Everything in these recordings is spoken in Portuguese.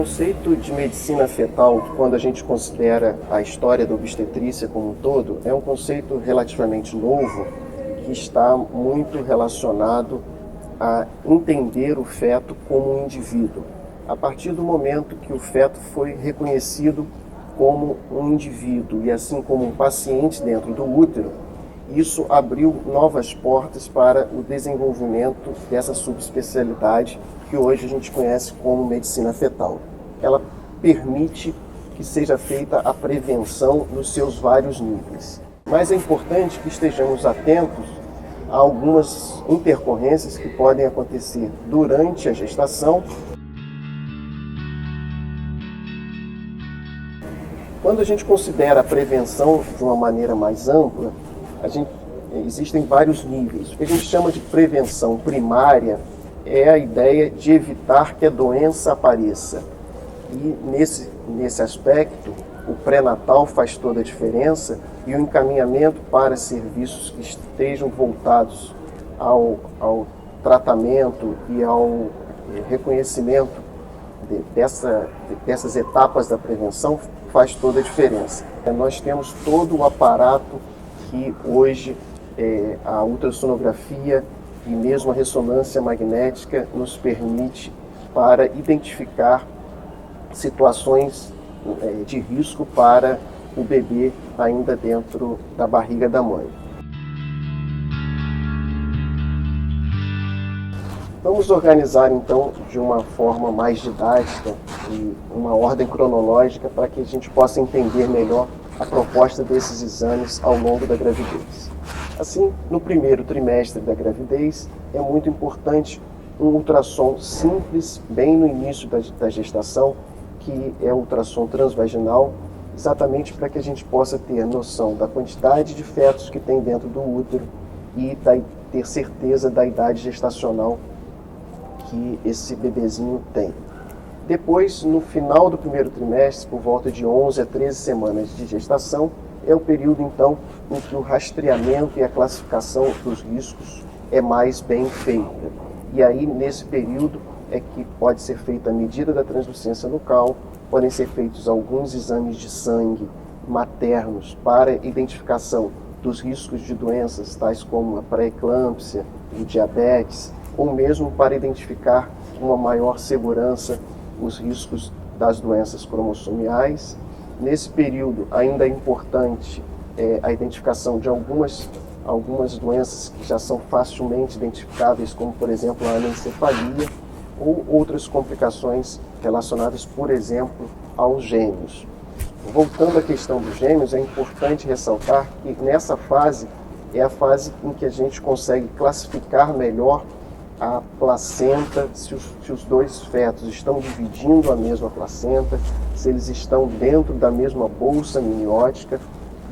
conceito de medicina fetal, quando a gente considera a história da obstetrícia como um todo, é um conceito relativamente novo que está muito relacionado a entender o feto como um indivíduo. A partir do momento que o feto foi reconhecido como um indivíduo e assim como um paciente dentro do útero, isso abriu novas portas para o desenvolvimento dessa subespecialidade que hoje a gente conhece como medicina fetal. Ela permite que seja feita a prevenção nos seus vários níveis. Mas é importante que estejamos atentos a algumas intercorrências que podem acontecer durante a gestação. Quando a gente considera a prevenção de uma maneira mais ampla, existem vários níveis. O que a gente chama de prevenção primária é a ideia de evitar que a doença apareça. E nesse aspecto, o pré-natal faz toda a diferença e o encaminhamento para serviços que estejam voltados ao tratamento e ao reconhecimento dessas etapas da prevenção faz toda a diferença. Nós temos todo o aparato que hoje a ultrassonografia e mesmo a ressonância magnética nos permite para identificar situações de risco para o bebê ainda dentro da barriga da mãe. Vamos organizar então de uma forma mais didática e uma ordem cronológica para que a gente possa entender melhor a proposta desses exames ao longo da gravidez. Assim, no primeiro trimestre da gravidez, é muito importante um ultrassom simples, bem no início da gestação, que é o ultrassom transvaginal, exatamente para que a gente possa ter noção da quantidade de fetos que tem dentro do útero e ter certeza da idade gestacional que esse bebezinho tem. Depois, no final do primeiro trimestre, por volta de 11 a 13 semanas de gestação, é o período, então, em que o rastreamento e a classificação dos riscos é mais bem feita. E aí, nesse período, é que pode ser feita a medida da translucência nucal, podem ser feitos alguns exames de sangue maternos para identificação dos riscos de doenças, tais como a pré-eclâmpsia, o diabetes, ou mesmo para identificar com uma maior segurança os riscos das doenças cromossomiais. Nesse período, ainda é importante a identificação de algumas doenças que já são facilmente identificáveis, como, por exemplo, a anencefalia ou outras complicações relacionadas, por exemplo, aos gêmeos. Voltando à questão dos gêmeos, é importante ressaltar que nessa fase é a fase em que a gente consegue classificar melhor a placenta, se os dois fetos estão dividindo a mesma placenta, se eles estão dentro da mesma bolsa amniótica.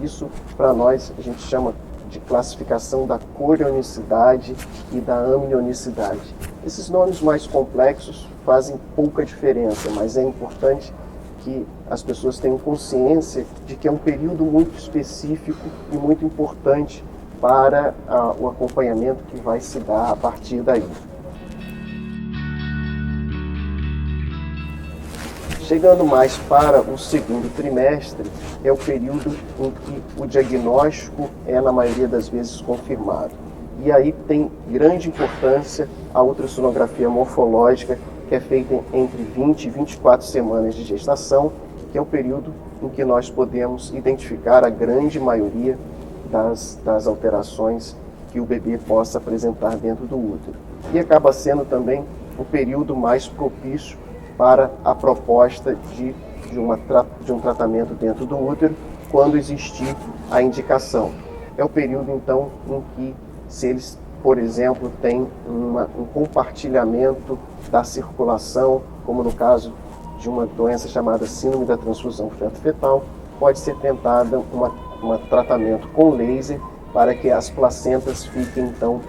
Isso, para nós, a gente chama de classificação da corionicidade e da amnionicidade. Esses nomes mais complexos fazem pouca diferença, mas é importante que as pessoas tenham consciência de que é um período muito específico e muito importante para o acompanhamento que vai se dar a partir daí. Chegando mais para o segundo trimestre, é o período em que o diagnóstico é, na maioria das vezes, confirmado. E aí tem grande importância a ultrassonografia morfológica, que é feita entre 20 e 24 semanas de gestação, que é o período em que nós podemos identificar a grande maioria das alterações que o bebê possa apresentar dentro do útero. E acaba sendo também o período mais propício para a proposta de um tratamento dentro do útero, quando existir a indicação. É o período, então, em que, se eles, por exemplo, têm um compartilhamento da circulação, como no caso de uma doença chamada síndrome da transfusão feto-fetal, pode ser tentada um tratamento com laser para que as placentas fiquem, então,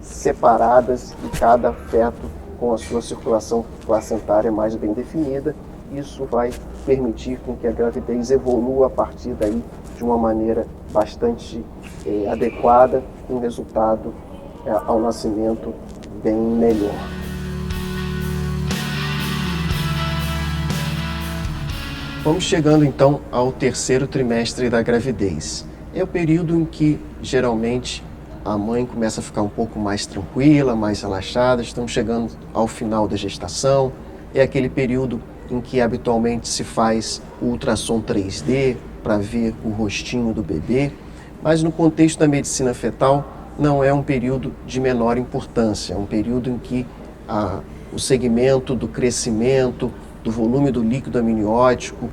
separadas e cada feto com a sua circulação placentária mais bem definida. Isso vai permitir com que a gravidez evolua a partir daí de uma maneira bastante adequada, com um resultado ao nascimento bem melhor. Vamos chegando então ao terceiro trimestre da gravidez. É o período em que geralmente a mãe começa a ficar um pouco mais tranquila, mais relaxada. Estamos chegando ao final da gestação. É aquele período em que habitualmente se faz o ultrassom 3D para ver o rostinho do bebê, mas no contexto da medicina fetal não é um período de menor importância, é um período em que o segmento do crescimento, do volume do líquido amniótico,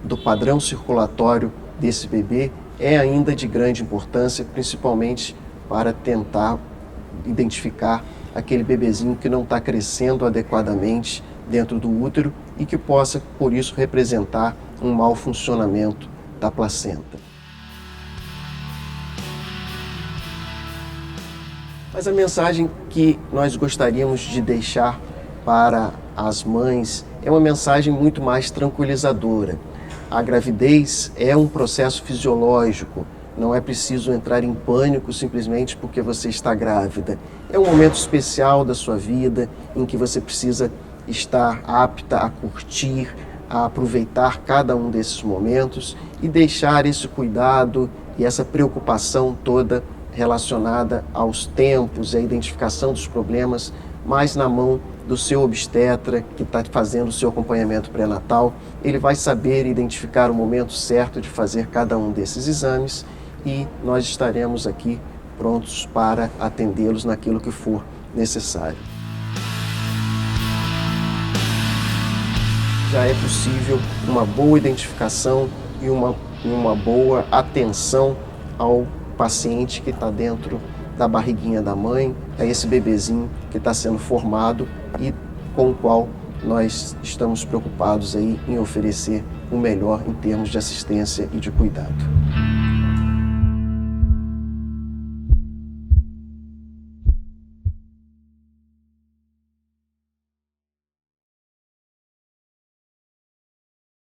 do padrão circulatório desse bebê é ainda de grande importância, principalmente para tentar identificar aquele bebezinho que não está crescendo adequadamente dentro do útero e que possa, por isso, representar um mau funcionamento da placenta. Mas a mensagem que nós gostaríamos de deixar para as mães é uma mensagem muito mais tranquilizadora. A gravidez é um processo fisiológico, não é preciso entrar em pânico simplesmente porque você está grávida. É um momento especial da sua vida em que você precisa estar apta a curtir, a aproveitar cada um desses momentos e deixar esse cuidado e essa preocupação toda relacionada aos tempos e à identificação dos problemas mais na mão do seu obstetra que está fazendo o seu acompanhamento pré-natal. Ele vai saber identificar o momento certo de fazer cada um desses exames e nós estaremos aqui prontos para atendê-los naquilo que for necessário. Já é possível uma boa identificação e uma boa atenção ao paciente que está dentro da barriguinha da mãe, a esse bebezinho que está sendo formado e com o qual nós estamos preocupados aí em oferecer o melhor em termos de assistência e de cuidado.